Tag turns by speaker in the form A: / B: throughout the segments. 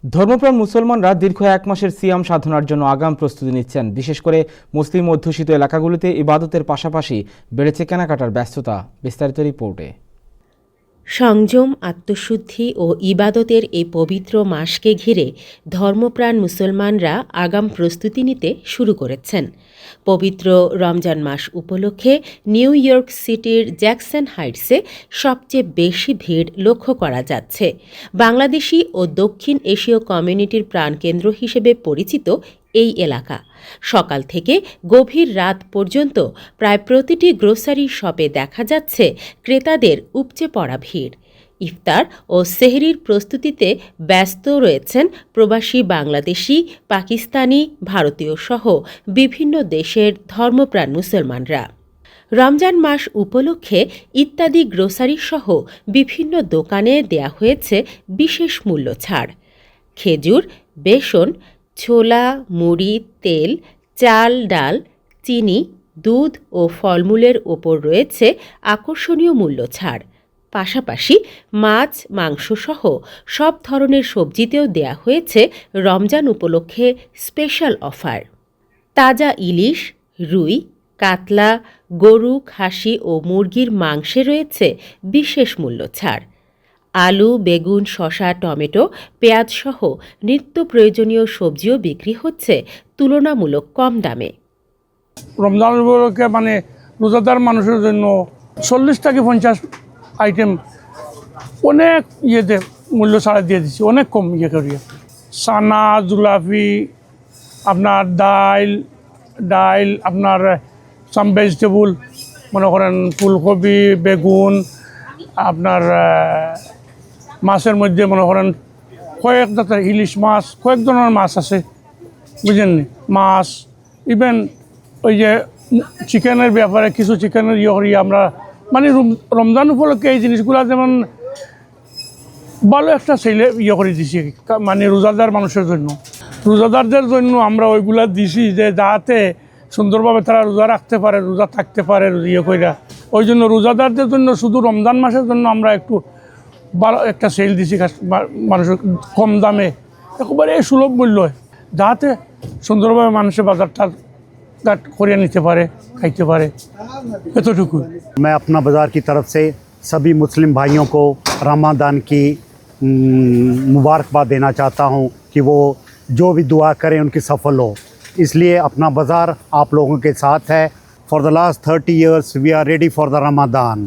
A: ধর্মপ্রাণ মুসলমানরা দীর্ঘ এক মাসের সিয়াম সাধনার জন্য আগাম প্রস্তুতি নিচ্ছেন। বিশেষ করে মুসলিম অধ্যুষিত এলাকাগুলিতে ইবাদতের পাশাপাশি বেড়েছে কেনাকাটার ব্যস্ততা। বিস্তারিত রিপোর্টে।
B: সংযম, আত্মশুদ্ধি ও ইবাদতের এই পবিত্র মাসকে ঘিরে ধর্মপ্রাণ মুসলমানরা আগাম প্রস্তুতি নিতে শুরু করেছেন। পবিত্র রমজান মাস উপলক্ষে নিউ ইয়র্ক সিটির জ্যাকসন হাইটসে সবচেয়ে বেশি ভিড় লক্ষ্য করা যাচ্ছে। বাংলাদেশি ও দক্ষিণ এশীয় কমিউনিটির প্রাণকেন্দ্র হিসেবে পরিচিত এই এলাকা সকাল থেকে গভীর রাত পর্যন্ত প্রায় প্রতিটি গ্রোসারি শপে দেখা যাচ্ছে ক্রেতাদের উপচে পড়া ভিড়। ইফতার ও সেহরির প্রস্তুতিতে ব্যস্ত রয়েছেন প্রবাসী বাংলাদেশি, পাকিস্তানি, ভারতীয় সহ বিভিন্ন দেশের ধর্মপ্রাণ মুসলমানরা। রমজান মাস উপলক্ষে ইত্যাদি গ্রোসারি সহ বিভিন্ন দোকানে দেয়া হয়েছে বিশেষ মূল্য ছাড়। খেজুর, বেসন, ছোলা, মুড়ি, তেল, চাল, ডাল, চিনি, দুধ ও ফলমূলের ওপর রয়েছে আকর্ষণীয় মূল্য ছাড়। পাশাপাশি মাছ, মাংসসহ সব ধরনের সবজিতেও দেয়া হয়েছে রমজান উপলক্ষে স্পেশাল অফার। তাজা ইলিশ, রুই, কাতলা, গরু, খাসি ও মুরগির মাংসে রয়েছে বিশেষ মূল্য ছাড়। আলু, বেগুন, শসা, টমেটো, পেঁয়াজসহ নিত্য প্রয়োজনীয় সবজিও বিক্রি হচ্ছে তুলনামূলক কম দামে।
C: রমজান উপলক্ষে রোজাদার মানুষের জন্য 40 থেকে 50 আইটেম অনেক ইয়েতে মূল্য ছাড়া দিয়ে দিচ্ছি, অনেক কম ইয়ে করিয়ে। সানা, জুলাফি, আপনার ডাইল আপনার সাম ভেজিটেবল, মনে করেন ফুলকপি, বেগুন, আপনার মাছের মধ্যে মনে করেন কয়েক জাতের ইলিশ মাছ, কয়েক ধরনের মাছ আছে, বুঝেননি, মাছ, ইভেন ওই যে চিকেনের ব্যাপারে কিছু চিকেনের ইয়ে করি আমরা। রমজান উপলক্ষে এই জিনিসগুলো যেমন ভালো একটা সেলে ইয়ে করে দিছি, রোজাদার মানুষের জন্য, রোজাদারদের জন্য আমরা ওইগুলা দিছি যে যাতে সুন্দরভাবে তারা রোজা রাখতে পারে, রোজা থাকতে পারে ইয়ে কইরা। ওই জন্য রোজাদারদের জন্য শুধু রমজান মাসের জন্য আমরা একটু ভালো একটা সেল দিছি মানুষের কম দামে, একেবারে সুলভ মূল্য, যাতে সুন্দরভাবে মানুষের বাজারটা করিয়ে নিতে পারে, খাইতে পারে, এতটুকু।
D: मैं अपना बाज़ार की तरफ से सभी मुस्लिम भाइयों को रमज़ान की मुबारकबाद देना चाहता हूं कि वो जो भी दुआ करें उनकी सफल हो। इसलिए अपना बाज़ार आप लोगों के साथ है। For the last 30 years we are ready for the Ramzan.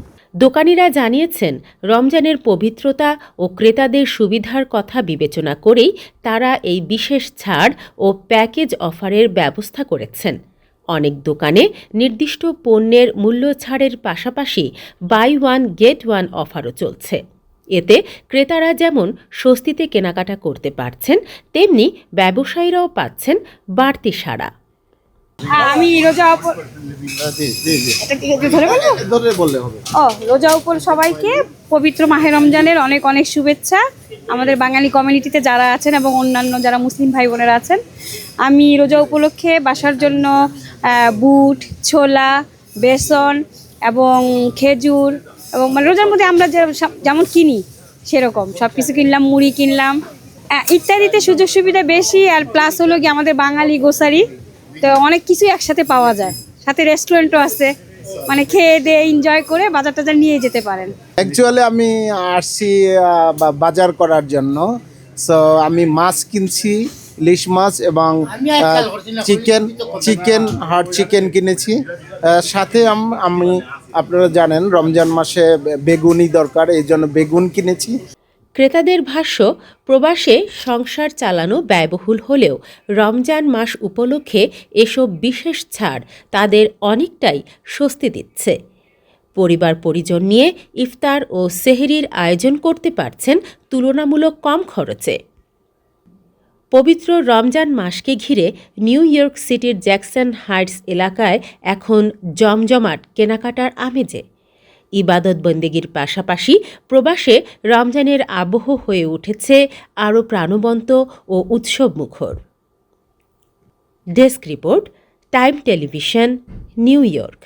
B: দোকানিরা জানিয়েছেন, রমজানের পবিত্রতা ও ক্রেতাদের সুবিধার কথা বিবেচনা করেই তারা এই বিশেষ ছাড় ও প্যাকেজ অফারের ব্যবস্থা করেছেন। অনেক দোকানে নির্দিষ্ট পণ্যের মূল্য ছাড়ের পাশাপাশি বাই ওয়ান গেট ওয়ান অফারও চলছে। এতে ক্রেতারা যেমন স্বস্তিতে কেনাকাটা করতে পারছেন, তেমনি ব্যবসায়ীরাও পাচ্ছেন বাড়তি সাড়া।
E: আমি রোজা উপর সবাইকে পবিত্র মাহে রমজানের অনেক অনেক শুভেচ্ছা। আমাদের বাঙালি কমিউনিটিতে যারা আছেন এবং অন্যান্য যারা মুসলিম ভাই বোনেরা আছেন, আমি রোজা উপলক্ষে বাসার জন্য বুট, ছোলা, বেসন এবং খেজুর এবং রোজার মধ্যে আমরা যেমন কিনি সেরকম সব কিছু কিনলাম, মুড়ি কিনলাম ইত্যাদিতে সুযোগ সুবিধা বেশি। আর প্লাস হলো কি আমাদের বাঙালি গ্রোসারি, তো অনেক কিছুই একসাথে পাওয়া যায়, সাথে রেস্টুরেন্টও আছে, খেয়ে দিয়ে এনজয় করে বাজার টাজার নিয়ে যেতে পারেন।
F: অ্যাকচুয়ালি আমি আসছি বাজার করার জন্য, সো আমি মাছ কিনছি, ইলিশ মাছ এবং হার্ড চিকেন কিনেছি। সাথে আমি আপনারা জানেন রমজান মাসে বেগুনই দরকার, এই জন্য বেগুন কিনেছি।
B: ক্রেতাদের ভাষ্য, প্রবাসে সংসার চালানো ব্যয়বহুল হলেও রমজান মাস উপলক্ষে এসব বিশেষ ছাড় তাদের অনেকটাই স্বস্তি দিচ্ছে। পরিবার পরিজন নিয়ে ইফতার ও সেহরির আয়োজন করতে পারছেন তুলনামূলক কম খরচে। পবিত্র রমজান মাসকে ঘিরে নিউ ইয়র্ক সিটির জ্যাকসন হাইটস এলাকায় এখন জমজমাট কেনাকাটার আমেজে। ইবাদত বন্দেগীর পাশাপাশি প্রবাসে রমজানের আবহ হয়ে উঠেছে আরও প্রাণবন্ত ও উৎসবমুখর। Desk report, time television, new York.